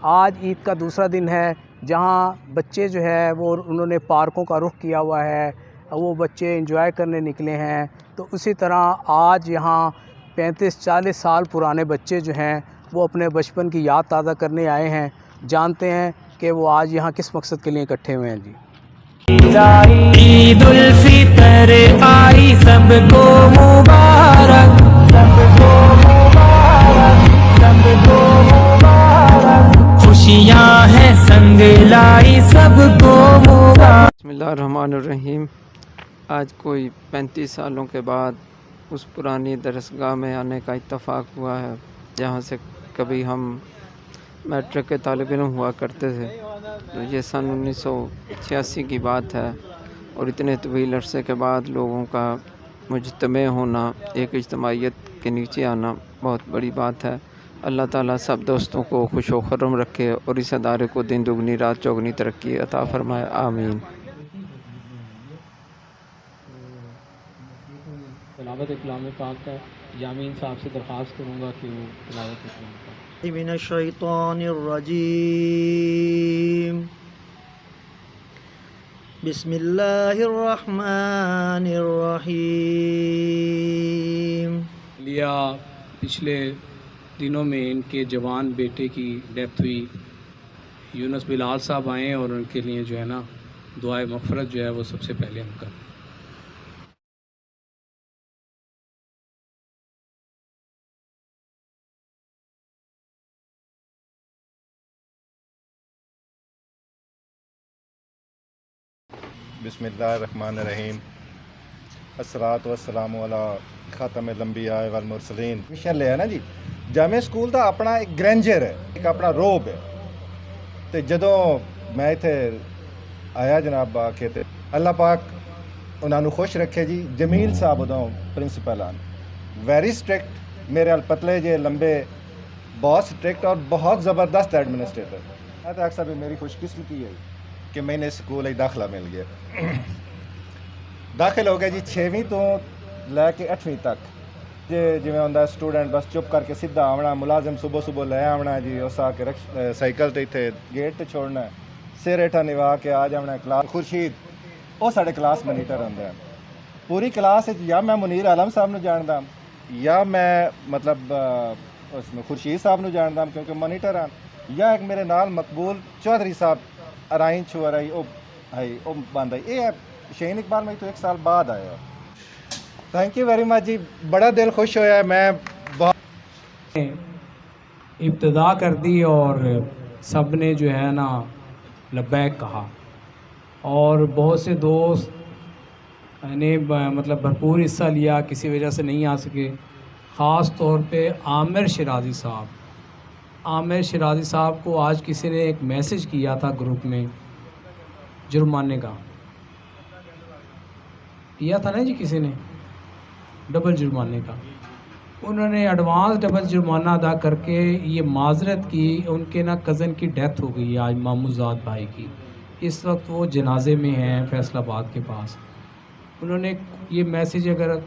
आज ईद का दूसरा दिन है, जहां बच्चे जो है वो उन्होंने पार्कों का रुख किया हुआ है, वो बच्चे एंजॉय करने निकले हैं। तो उसी तरह आज यहाँ 35-40 साल पुराने बच्चे जो हैं वो अपने बचपन की याद ताज़ा करने आए हैं। जानते हैं कि वो आज यहाँ किस मकसद के लिए इकट्ठे हुए हैं। जी, ईद उल फितर आई सबको मुबारक, सबको मुबारक, सबको मुबारक, खुशियाँ हैं संग लाई सबको मुबारक। बिस्मिल्लाहिर्रहमानिर्रहीम। आज कोई 35 सालों के बाद उस पुरानी दरसगाह में आने का इत्तफ़ाक़ हुआ है जहाँ से कभी हम मैट्रिक के तालिब इल्म हुआ करते थे। तो ये सन 1986 की बात है और इतने तवील अरसे के बाद लोगों का मुजतमे होना, एक इज्तमाइयत के नीचे आना बहुत बड़ी बात है। अल्लाह ताला सब दोस्तों को खुश व खुर्रम रखे और इस अदारे को दिन दुगनी रात चौगनी तरक्की अता फ़रमाए, आमीन। तिलावत कलाम पाक का जामीन साहब से दरख्वास्त करूँगा कि वो तिलावत कलाम पाक। मिनश्शैतानिर्रजीम, बिस्मिल्लाहिर्रहमानिर्रहीम। लिया पिछले दिनों में इनके जवान बेटे की डेथ हुई। यूनुस बिलाल साहब आए और उनके लिए जो है ना दुआए मग़फ़िरत जो है वो सबसे पहले हम करें। बिस्मिल्लाहिर्रहमानिर्रहीम। अस्सलातु वस्सलामु अला खातमिल अंबिया वल मुरसलीन। मिशन लिया ना जी, जामे स्कूल का अपना एक ग्रैंजर है, एक अपना रोब है। तो जदों मैं इत्थे आया जनाब आके ते अल्लाह पाक उन्होंने खुश रखे जी। जमील साहब उदों प्रिंसीपल आन, वेरी स्ट्रिक्ट, मेरे अल पतले जे लंबे, बहुत स्ट्रिक्ट और बहुत ज़बरदस्त एडमिनिस्ट्रेटर। मैं तो अक्सर भी मेरी खुशकिस्मती है कि मैंने स्कूल दाखिला मिल गया। दाखिल हो गया जी 6वीं तो लैके 8वीं तक। जिमें होंगे स्टूडेंट बस चुप करके सीधा आवना, मुलाजिम सुबह सुबह लै आवना जी, उस आके साइकिल तो इतने गेट तो छोड़ना है, सिर हेठा निभा के आ जाना क्लास। खुर्शीद वो साढ़े क्लास मोनीटर होंगे हैं। पूरी क्लास या मैं मुनीर आलम साहब को जानता या मैं मतलब उसमें खुर्शीद साहब को जानता क्योंकि मोनीटर हैं, या एक मेरे नाल मकबूल चौधरी साहब अराइन छुआराई ओ है ओ बंद है। ये शहीन इकबाल में तो 1 साल बाद आया। थैंक यू वेरी मच जी, बड़ा दिल खुश होया। मैं बहुत इब्तिदा कर दी और सब ने जो है ना लब्बैक कहा और बहुत से दोस्त ने मतलब भरपूर हिस्सा लिया, किसी वजह से नहीं आ सके। ख़ास तौर पे आमिर शिराज़ी साहब को आज किसी ने एक मैसेज किया था ग्रुप में, जुर्माने का किया था ना जी, किसी ने डबल जुर्माने का। उन्होंने एडवांस डबल जुर्माना अदा करके ये माजरत की। उनके ना कज़न की डेथ हो गई आज, मामूज़ाद भाई की। इस वक्त वो जनाजे में हैं फैसलाबाद के पास। उन्होंने ये मैसेज अगर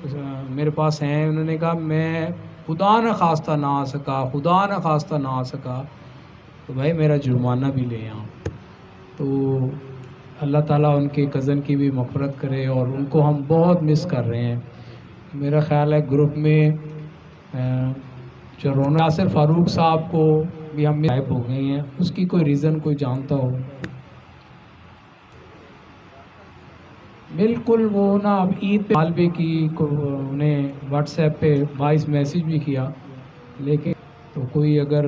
मेरे पास हैं, उन्होंने कहा मैं खुदा न खास्ता ना आ सका तो भाई मेरा जुर्माना भी ले आओ। तो अल्लाह ताला उनके कज़न की भी मग़फ़िरत करे और उनको हम बहुत मिस कर रहे हैं। मेरा ख़्याल है ग्रुप में जो रौनक यासिर फ़ारूक साहब को भी हम गायब हो गए हैं, उसकी कोई रीज़न कोई जानता हो? बिल्कुल वो ना अब ईद पे तालबे की को उन्हें व्हाट्सएप पे 22 मैसेज भी किया, लेकिन तो कोई अगर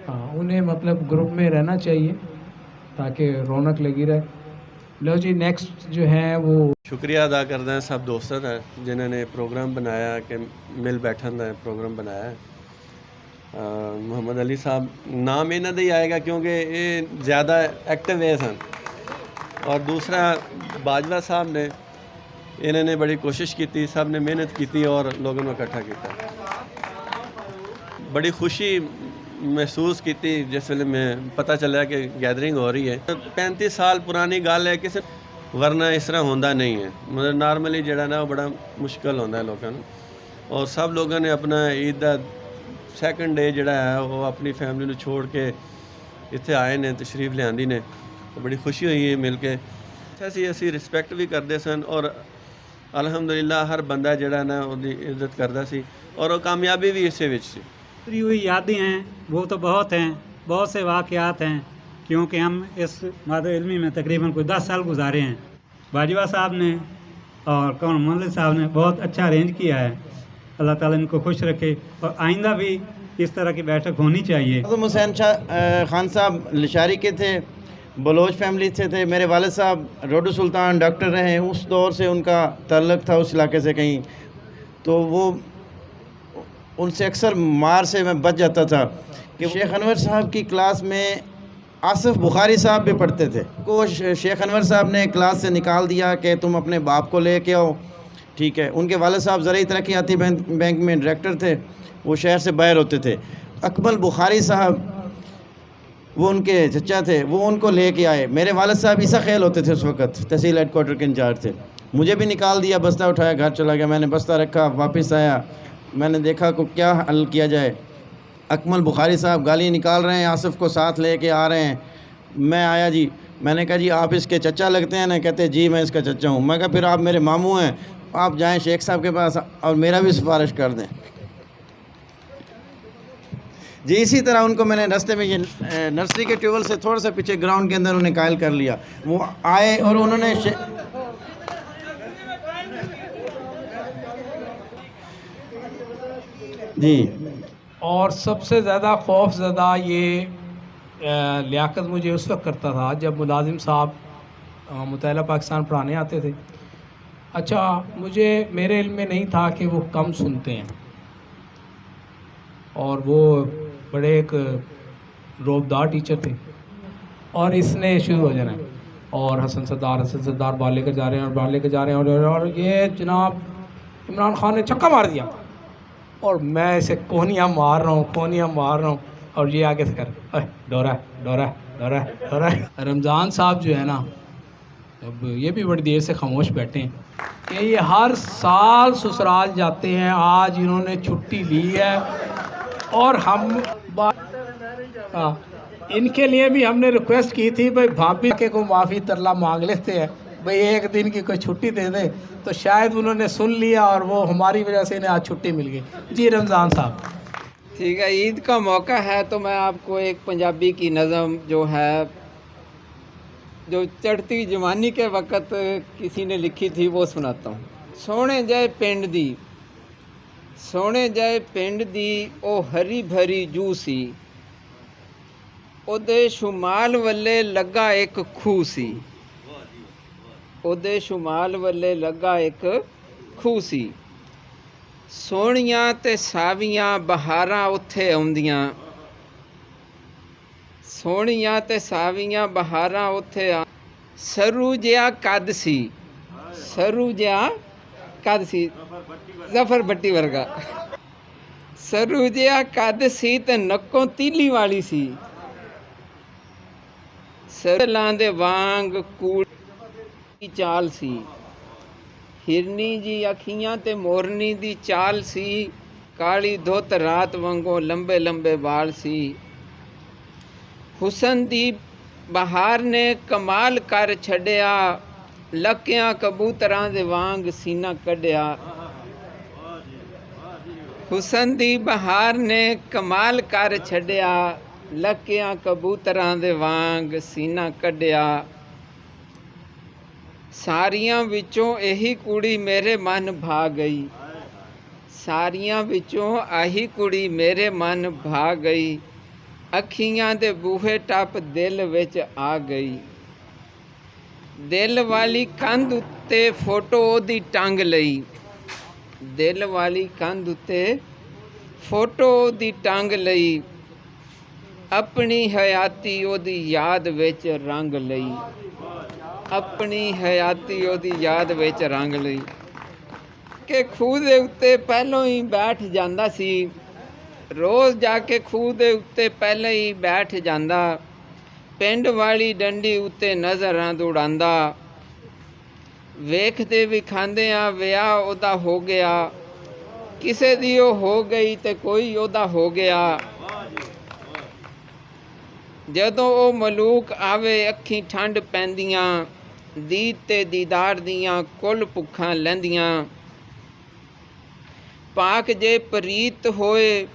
हाँ उन्हें मतलब ग्रुप में रहना चाहिए ताकि रौनक लगी रहे। लो जी, नेक्स्ट जो है वो शुक्रिया अदा करते हैं सब दोस्तों का जिन्होंने प्रोग्राम बनाया कि मिल बैठन का प्रोग्राम बनाया है। मोहम्मद अली साहब नाम इन्हों का ही आएगा क्योंकि ये ज़्यादा एक्टिव है सन, और दूसरा बाजवा साहब ने इन्होंने बड़ी कोशिश की, सब ने मेहनत की और लोगों को इकट्ठा किया। बड़ी खुशी महसूस की जिस वे में पता चला कि गैदरिंग हो रही है। 35 साल पुरानी गल है, किसी वरना इस तरह होंदा नहीं है। मतलब नॉर्मली जड़ा ना बड़ा मुश्किल होंदा है लोगों को। और सब लोगों ने अपना ईद का सैकंड डे जिहड़ा है वो अपनी फैमिली नूं छोड़ के इत्थे आए ने, तशरीफ लियांदी ने, तो बड़ी खुशी हुई है मिल के। असी रिस्पैक्ट भी करते सन और अल्हम्दुलिल्लाह हर बंदा जिहड़ा ना उहदी इज्जत करदा सी और वो कामयाबी भी इसे विच सी। गुजरी हुई यादें हैं वो तो बहुत हैं, बहुत से वाक़यात हैं, क्योंकि हम इस मादर इल्मी में तकरीबन कोई 10 साल गुजारे हैं। बाजवा साहब ने और कौन मोहम्मद साहब ने बहुत अच्छा अरेंज किया है। अल्लाह ताला इनको खुश रखे और आइंदा भी इस तरह की बैठक होनी चाहिए। आज़म हुसैन खान साहब लिशारी के थे, बलोच फैमिली से थे। मेरे वालिद साहब रोडू सुल्तान डॉक्टर रहे, उस दौर से उनका ताल्लुक़ था उस इलाके से कहीं, तो वो उनसे अक्सर मार से मैं बच जाता था। कि शेख अनवर साहब की क्लास में आसिफ बुखारी साहब भी पढ़ते थे, को शेख अनवर साहब ने क्लास से निकाल दिया कि तुम अपने बाप को लेके आओ, ठीक है। उनके वालिद साहब ज़राई तरक्याती बैंक में डायरेक्टर थे, वो शहर से बाहर होते थे। अकमल बुखारी साहब वो उनके चचा थे, वो उनको लेके आए। मेरे वालिद साहब ईसा खेल होते थे उस वक़्त, तहसील हेड क्वार्टर के इंचार्ज थे। मुझे भी निकाल दिया, बस्ता उठाया, घर चला गया। मैंने बस्ता रखा, वापस आया, मैंने देखा को क्या हल किया जाए। अकमल बुखारी साहब गाली निकाल रहे हैं, आसिफ को साथ लेके आ रहे हैं। मैं आया जी, मैंने कहा जी आप इसके चचा लगते हैं ना? कहते जी मैं इसका चचा हूँ। मैं कहा फिर आप मेरे मामू हैं, आप जाएं शेख साहब के पास और मेरा भी सिफारिश कर दें जी। इसी तरह उनको मैंने रास्ते में ये नर्सरी के ट्यूबवेल से थोड़ा सा पीछे ग्राउंड के अंदर उन्हें कायल कर लिया। वो आए और उन्होंने जी। और सबसे ज़्यादा खौफज़दा ये लियाकत मुझे उस वक्त करता था जब मुलाजिम साहब मुतहला पाकिस्तान पढ़ाने आते थे। अच्छा, मुझे मेरे इल्म में नहीं था कि वो कम सुनते हैं और वो बड़े एक रोबदार टीचर थे। और इसने शुरू हो जाना है और हसन सरदार बाल लेकर जा रहे हैं और बाल लेकर जा रहे हैं और ये जनाब इमरान खान ने छक्का मार दिया और मैं इसे कोहनियाँ मार रहा हूँ और ये आगे से कर डोरा। रमज़ान साहब जो है ना, अब ये भी बड़ी देर से खामोश बैठे हैं कि ये हर साल ससुराल जाते हैं। आज इन्होंने छुट्टी ली है और हम इनके लिए भी हमने रिक्वेस्ट की थी भाई भाभी के को माफ़ी तरला मांग लेते हैं भाई एक दिन की कोई छुट्टी दे दे, तो शायद उन्होंने सुन लिया और वो हमारी वजह से इन्हें आज छुट्टी मिल गई। जी रमज़ान साहब। ठीक है, ईद का मौका है तो मैं आपको एक पंजाबी की नज़म जो है, जो चढ़ती जवानी के वक़्त किसी ने लिखी थी, वो सुनाता हूँ। सोने जाए पिंड दी ओ हरी भरी जू सी, ओदे शुमाल वल्ले लगा एक खूह सी, ओदे शुमाल वल्ले लगा एक खूह सी। सोहणियां ते सावियां बहारां उत्थे आउंदियां, सोहणियां ते सावियां बहारां उत्थे सरू जिहा कद सी, सरू जिहा कद सी, जफर भट्टी वर्गा। सरू जिहा कद सी ते नक्कों तीली वाली सी, सरलां दे वांग कूड़ी चाल सी, हिरनी जी अखियां ते मोरनी दी चाल सी, काली धुत रात वांगों लंबे लंबे बाल सी। हुसन दी बहार ने कमाल कर छड़िया, लकियां कबूतरां दे वांग सीना कढ़िया। हुसन दी बहार ने कमाल कर छड़िया, लकियां कबूतरां दे वांग सीना कढ़िया। सारियां विचों यही कुड़ी मेरे मन भा गई, सारियां विचों आही कुड़ी मेरे मन भा गई। अखियां दे बूहे टप दिल विच आ गई, दिल वाली कंध उत्ते फोटो ओदी टंग लई, दिल वाली कंध उत्ते फोटो ओदी टंग लई। अपनी हयाती ओदी याद विच रंग लई, अपनी हयाती ओदी याद विच रंग लई। कि खूह दे उत्ते पहलों ही बैठ जांदा सी, रोज़ जाके खूह दे उत्ते पहले ही बैठ जांदा, पिंड वाली डंडी उत्ते नज़रां दौड़ांदा। वेखदे विखांदे आ विआह ओदा हो गया, ਕਿਸੇ ਦੀ ਉਹ ਹੋ ਗਈ ਤੇ ਕੋਈ ਉਹਦਾ ਹੋ ਗਿਆ। ਜਦੋਂ ਉਹ ਮਲੂਕ ਆਵੇ ਅੱਖੀਂ ਠੰਡ ਪੈਂਦੀਆਂ, ਦੀਦ ਤੇ ਦੀਦਾਰ ਦੀਆਂ ਕੁੱਲ ਭੁੱਖਾਂ ਲੈਂਦੀਆਂ। ਪਾਕ ਜੇ ਪ੍ਰੀਤ ਹੋਏ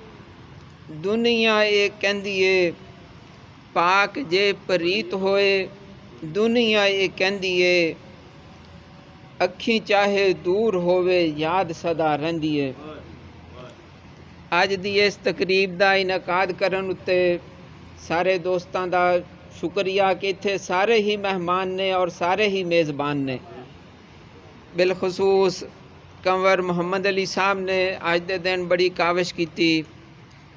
ਦੁਨੀਆ ਇਹ ਕਹਿੰਦੀ ਏ, ਪਾਕ ਜੇ ਪ੍ਰੀਤ ਹੋਏ ਦੁਨੀਆ ਇਹ ਕਹਿੰਦੀ ਏ, ਅੱਖੀਂ ਚਾਹੇ ਦੂਰ ਹੋਵੇ ਯਾਦ ਸਦਾ ਰਹਿੰਦੀ ਏ। ਅੱਜ ਦੀ ਇਸ ਤਕਰੀਬ ਦਾ ਇਨਕਾਦ ਕਰਨ ਉੱਤੇ ਸਾਰੇ ਦੋਸਤਾਂ ਦਾ ਸ਼ੁਕਰੀਆ ਕਿ ਇੱਥੇ ਸਾਰੇ ਹੀ ਮਹਿਮਾਨ ਨੇ ਔਰ ਸਾਰੇ ਹੀ ਮੇਜ਼ਬਾਨ ਨੇ। ਬਿਲਖਸੂਸ कंवर मोहम्मद अली साहब ने अज दे दिन बड़ी काविश की।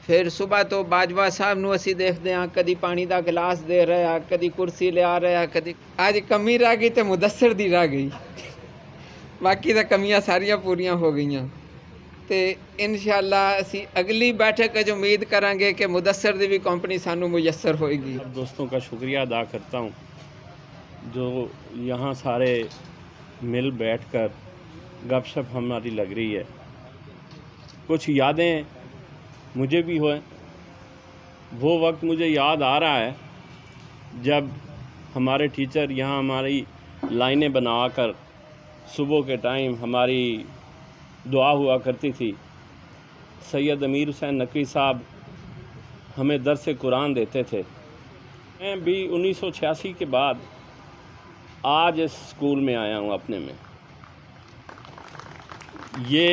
फिर सुबह तो बाजवा साहब नूं असीं देखते हाँ कदी पानी का गिलास दे रहा, कदी कुर्सी लिया रहा, कदी अज कमी रह गई तो मुदस्सर दी रह गई, बाकी तो कमियां सारियां पूरियां हो गई। तो इंशाअल्लाह असीं अगली बैठक अज उम्मीद करांगे कि मुदस्सर दी भी कंपनी सानूं मुयस्सर होएगी। दोस्तों का शुक्रिया अदा करता हूँ जो यहाँ सारे मिल बैठकर गपशप हमारी लग रही है। कुछ यादें मुझे भी हुए। वो वक्त मुझे याद आ रहा है जब हमारे टीचर यहाँ हमारी लाइनें बनाकर सुबह के टाइम हमारी दुआ हुआ करती थी। सैयद अमीर हुसैन नकवी साहब हमें दर्स कुरान देते थे। मैं भी 1986 के बाद आज इस स्कूल में आया हूँ अपने में। ये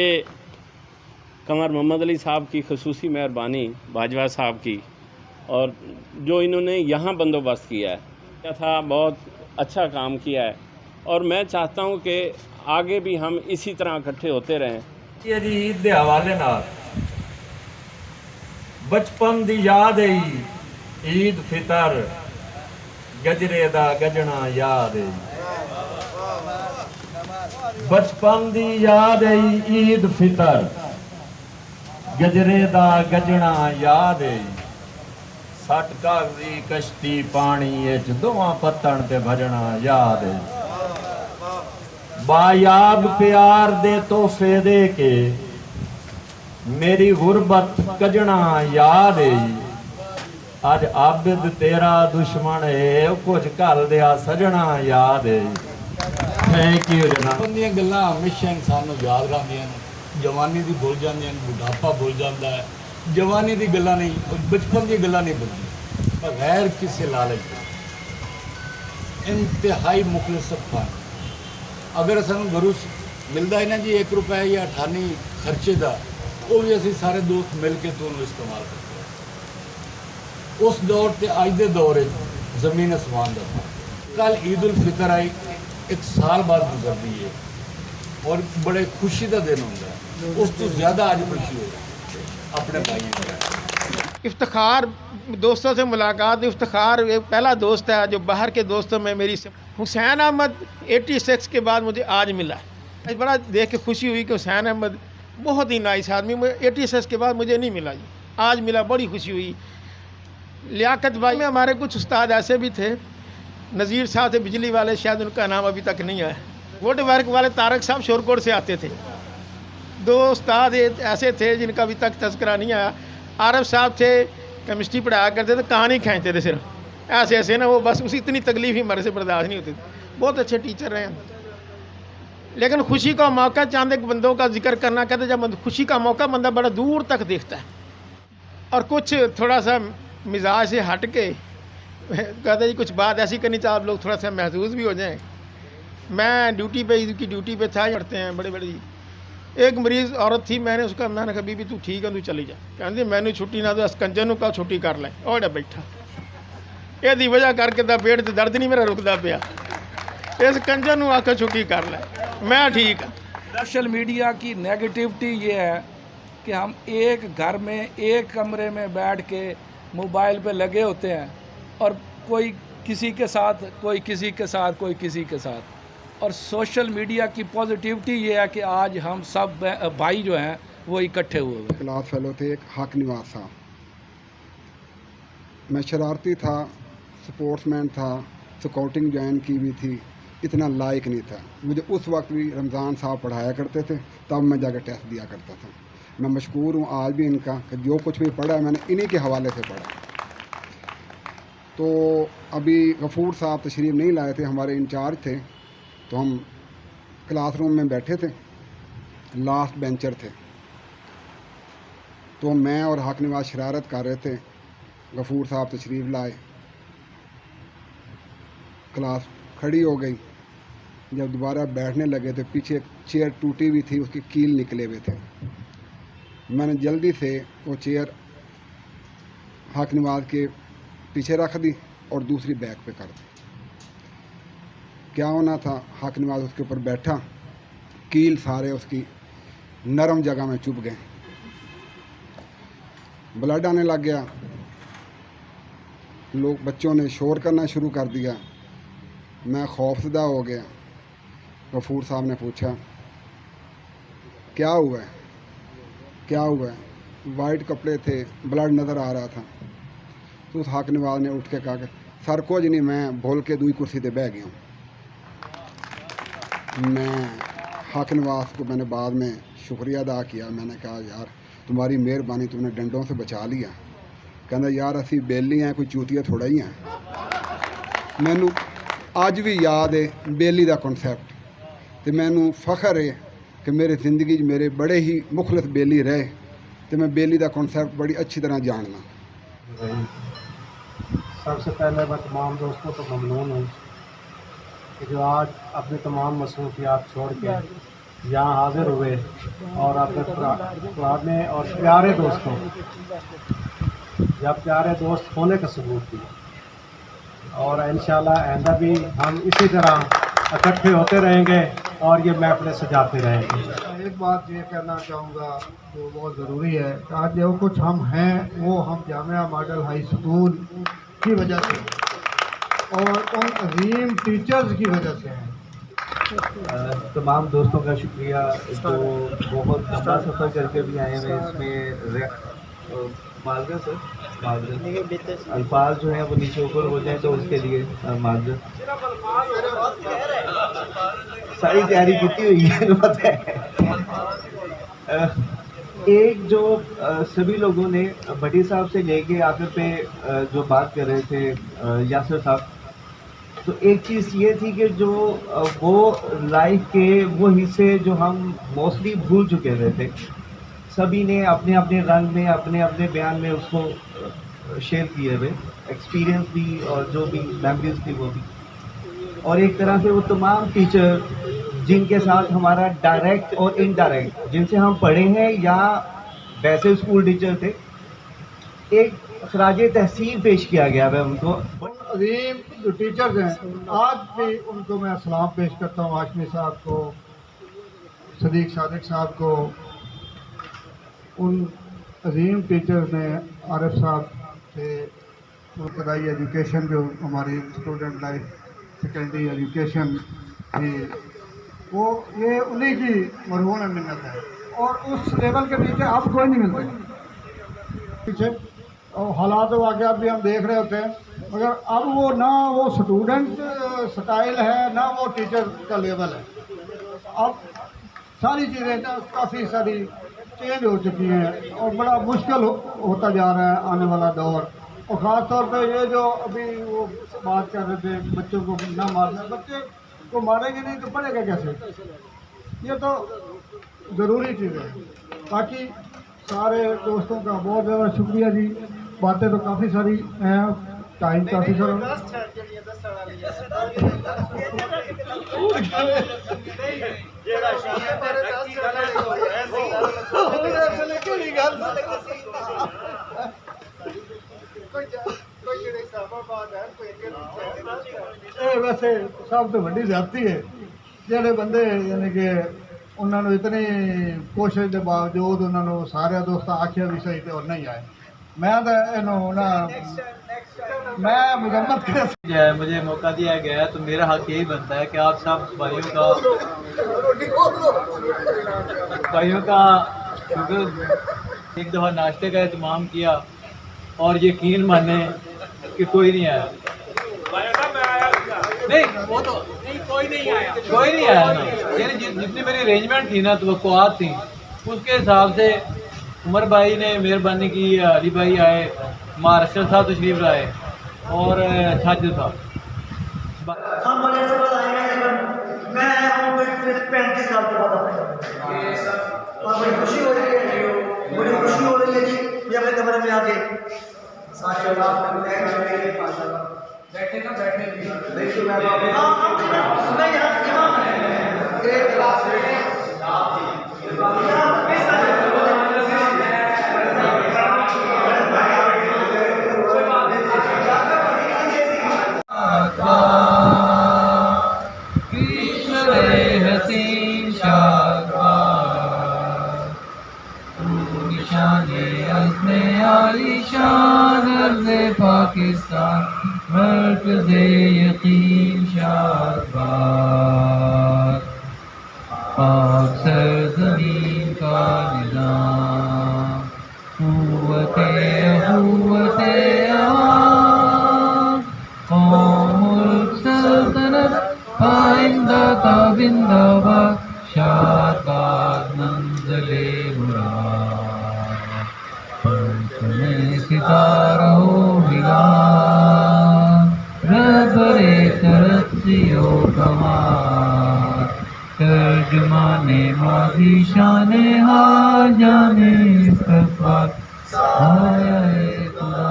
कंवर मोहम्मद अली साहब की खसूसी मेहरबानी बाजवा साहब की, और जो इन्होंने यहाँ बंदोबस्त किया है, क्या था, बहुत अच्छा काम किया है। और मैं चाहता हूँ कि आगे भी हम इसी तरह इकट्ठे होते रहें। ये जी ईद के हवाले नाल बचपन दी याद है, ईद फितर गजरे दा गजना याद है, बचपन दी याद है, ईद फितर गजरे दा गजना याद है, सट कागजी कश्ती पानी इच दोवां पत्तन ते भजना याद है, बायाब प्यार दे तोहफे दे के मेरी गुरबत कजना याद है, अज आबिद तेरा दुश्मन है कुछ घल दिया सजना याद है। थैंक यू जनाब। ਦੀਆਂ ਗੱਲਾਂ ਹਮੇਸ਼ਾ ਇਨਸਾਨ ਨੂੰ ਯਾਦ ਰਹਿੰਦੀਆਂ ਨੇ। ਜਵਾਨੀ ਦੀ ਭੁੱਲ ਜਾਂਦੀਆਂ ਨੇ, ਬੁਢਾਪਾ ਭੁੱਲ ਜਾਂਦਾ ਹੈ। ਜਵਾਨੀ ਦੀ ਗੱਲਾਂ ਨਹੀਂ, ਬਚਪਨ ਦੀਆਂ ਗੱਲਾਂ ਨਹੀਂ ਭੁੱਲਦੀਆਂ, ਬਗੈਰ ਕਿਸੇ ਲਾਲਚ ਦੇ। ਇੰਤਹਾਈ ਮੁਖਲਿਸ ਖਾਨ, ਅਗਰ ਸਾਨੂੰ ਘਰੋਂ ਮਿਲਦਾ ਹੈ ਨਾ ਜੀ 1 ਰੁਪਏ ਜਾਂ 18 ਖਰਚੇ ਦਾ, ਉਹ ਵੀ ਅਸੀਂ ਸਾਰੇ ਦੋਸਤ ਮਿਲ ਕੇ ਤੋਂ ਉਹਨੂੰ ਇਸਤੇਮਾਲ ਕਰਦੇ ਹਾਂ। ਉਸ ਦੌਰ ਤੇ ਅੱਜ ਦੇ ਦੌਰ ਵਿੱਚ ਜ਼ਮੀਨ ਅਸਮਾਨ ਦਾ ਫਰਕ। ਕੱਲ ईद उल फितर आई, 1 साल बाद गुजरती है और बड़े खुशी का दिन होता है। उस तो ज़्यादा आज खुशी हो अपने भाइयों का। इफ्तिखार दोस्तों से मुलाकात, इफ्तिखार एक पहला दोस्त है जो बाहर के दोस्तों में मेरी हुसैन अहमद 86 के बाद मुझे आज मिला। बड़ा देख के खुशी हुई कि हुसैन अहमद बहुत ही नाइस आदमी, 86 के बाद मुझे नहीं मिला जी, आज मिला, बड़ी खुशी हुई। लियाकत भाई में हमारे कुछ उस्ताद ऐसे भी थे, नज़ीर साहब थे बिजली वाले, शायद उनका नाम अभी तक नहीं आया। वुड वर्क वाले तारक साहब शोरकोट से आते थे। 2 उस्ताद ऐसे थे जिनका अभी तक तज़किरा नहीं आया। आरफ साहब थे, केमिस्ट्री पढ़ाया करते थे, कहानी खींचते थे सिर्फ ऐसे ऐसे ना, वो बस उसी इतनी तकलीफ ही हमारे से बर्दाश्त नहीं होती थी। बहुत अच्छे टीचर रहे हैं। लेकिन खुशी का मौका चंद एक बंदों का जिक्र करना, कहते जब खुशी का मौका बंदा बड़ा दूर तक देखता है। और कुछ थोड़ा सा मिजाज से हट के कहते जी कुछ बात ऐसी करनी चाहिए आप लोग थोड़ा सा महसूस भी हो जाएं। मैं ड्यूटी पे, ईद की ड्यूटी पे था, पढ़ते हैं बड़े बड़े। एक मरीज़ औरत थी, मैंने कहा बीबी तू ठीक है, तू चली जा। कहती मैंने छुट्टी ना दो, इस कंजर नूं कहा छुट्टी कर ले, और बैठा ਇਹਦੀ वजह करके तो पेट से दर्द नहीं मेरा रुकता पाया, इस कंजर नूं आखिर छुट्टी कर ले, मैं ठीक हाँ। सोशल मीडिया की नेगेटिविटी ये है कि हम एक घर में एक कमरे में बैठ के मोबाइल पे लगे होते हैं और कोई किसी के साथ, कोई किसी के साथ, कोई किसी के साथ। और सोशल मीडिया की पॉजिटिविटी ये है कि आज हम सब भाई जो हैं वो इकट्ठे हुए हुए। क्लास फेलो थे एक हक निवास साहब, मैं शरारती था, स्पोर्ट्समैन था, स्काउटिंग ज्वाइन की भी थी, इतना लायक नहीं था। मुझे उस वक्त भी रमज़ान साहब पढ़ाया करते थे, तब मैं जाकर टेस्ट दिया करता था। मैं मशकूर हूँ आज भी इनका कि जो कुछ भी पढ़ा है मैंने इन्हीं के हवाले से पढ़ा। तो अभी गफूर साहब तशरीफ़ नहीं लाए थे, हमारे इंचार्ज थे, तो हम क्लासरूम में बैठे थे, लास्ट बेंचर थे। तो मैं और हक नवाज शरारत कर रहे थे, गफूर साहब तशरीफ़ लाए, क्लास खड़ी हो गई। जब दोबारा बैठने लगे तो पीछे एक चेयर टूटी हुई थी, उसकी कील निकले हुए थे। मैंने जल्दी से वो चेयर हक नवाज के पीछे रख दी और दूसरी बैग पे कर दी। क्या होना था, हक नवाज उसके ऊपर बैठा, कील सारे उसकी नरम जगह में चुभ गए, ब्लड आने लग गया। लोग बच्चों ने शोर करना शुरू कर दिया। मैं खौफजदा हो गया। गफूर साहब ने पूछा क्या हुआ है, क्या हुआ है? वाइट कपड़े थे, ब्लड नज़र आ रहा था। तो उस हक नवाज ने उठ के कहा कि सर कुछ नहीं, मैं भूल के दूसरी कुर्सी पे बह गया हूँ। मैं हक नवाज को मैंने बाद में शुक्रिया अदा किया। मैंने कहा यार तुम्हारी मेहरबानी, तुमने डंडों से बचा लिया। कहना यार असी बेली हैं, कोई चूतिया थोड़ा ही हैं। मैनू अज भी याद है बेली का कॉन्सैप्ट, तो मैनू फख्र है कि मेरी ज़िंदगी मेरे बड़े ही मुखलिस बेली रहे, तो मैं बेली का कॉन्सैप्ट बड़ी अच्छी तरह जानना। सबसे पहले मैं तमाम दोस्तों को ममनून हूँ कि जो आज अपनी तमाम मसरूफियात छोड़ के यहाँ हाज़िर हुए और अपने पुराने और प्यारे दोस्तों या प्यारे दोस्त होने का सबूत दिया। और इंशाल्लाह आइंदा भी हम इसी तरह इकट्ठे होते रहेंगे और ये महफिलें सजाते रहेंगे। एक बात ये कहना चाहूँगा जो बहुत ज़रूरी है, आज जो कुछ हम हैं वो हम जामिया मॉडल हाई स्कूल की वजह से और उन अजीम टीचर्स की वजह से हैं। तमाम दोस्तों का शुक्रिया जो बहुत लंबा सफ़र करके भी आए हैं। इसमें माजरत सर, माजरत अल्फाज जो हैं वो नीचे ऊपर हो जाए तो उसके लिए माजरत। सारी तैयारी की हुई है तो पता है। एक जो सभी लोगों ने भट्टी साहब से लेके आखिर पे जो बात कर रहे थे यासिर साहब, तो एक चीज़ ये थी कि जो वो लाइफ के वो हिस्से जो हम मोस्टली भूल चुके हुए थे, सभी ने अपने अपने रंग में अपने अपने बयान में उसको शेयर किए हुए, एक्सपीरियंस भी और जो भी मेमोरीज थी वो भी। और एक तरह से वो तमाम टीचर जिनके साथ हमारा डायरेक्ट और इनडायरेक्ट, जिनसे हम पढ़े हैं या वैसे स्कूल टीचर थे, एक खराज तहसीन पेश किया गया है उनको। अजीम जो टीचर्स हैं आज भी उनको मैं सलाम पेश करता हूँ। हाशमी साहब को, सदीक सादिक साहब को, उन अजीम टीचर्स ने, आरिफ साहब थे, इब्तदाई एजुकेशन जो हमारी स्टूडेंट लाइफ सेकेंडरी एजुकेशन थी वो ये उन्हीं की मरहूम मिन्नत है। और उस लेवल के नीचे अब कोई नहीं मिलते पीछे। और हालात वाक़यात भी हम देख रहे होते हैं, मगर अब वो ना वो स्टूडेंट स्टाइल है ना वो टीचर का लेवल है। अब सारी चीज़ें काफ़ी सारी चेंज हो चुकी हैं और बड़ा मुश्किल होता जा रहा है आने वाला दौर। और ख़ास तौर पे ये जो अभी वो बात कर रहे थे बच्चों को ना मारना, बच्चे को मारेंगे नहीं तो पढ़ेगा कैसे? ये तो ज़रूरी चीज़ है। बाकी सारे दोस्तों का बहुत ज़्यादा शुक्रिया जी। बातें तो काफ़ी सारी हैं, टाइम काफ़ी सारा वैसे सब तो वड्डी ज़्यादती है ਜਿਹੜੇ ਬੰਦੇ यानी कि उन्होंने इतनी कोशिश के बावजूद उन्होंने सारे दोस्त आखिया भी सही थे और नहीं आए। मैं तो मैं मुजम्मत कर मुझे मौका दिया गया है तो मेरा हक यही बनता है कि आप सब भाइयों का एक दफ़ा नाश्ते का एहतमाम किया और यकीन माने कि कोई नहीं आया। नहीं वो तो नहीं, कोई नहीं आया ना। यानी जितनी मेरी अरेंजमेंट थी ना, तवक्कुआत थी, उसके हिसाब से उमर भाई ने मेहरबानी की, अली भाई आए, महाराष्ट्र साहब तशरीफ लाए और साजिद साहब। हम बड़े से बाद आए हैं, मैं हूँ 35 साल के बाद अपने बड़ी खुशी हो रही है, बड़ी खुशी हो रही है जी ये अपने कमरे में आके। बैठे ना बैठे एक क्लास पाकिस्तान मर्कज़े यकीन शाबाश, पाक सरज़मीन का निज़ाम, क़ुव्वते आवाम, क़ौमुल सल्तनत पाइंदा ताबिंदाबाद, शाबाश मंज़िले मुराद, परचमे सितारा हो रबरे तरसियो कमाल, तर्जुमाने माज़ी शाने हाल जाने इस्तक़बाल, आया खुदा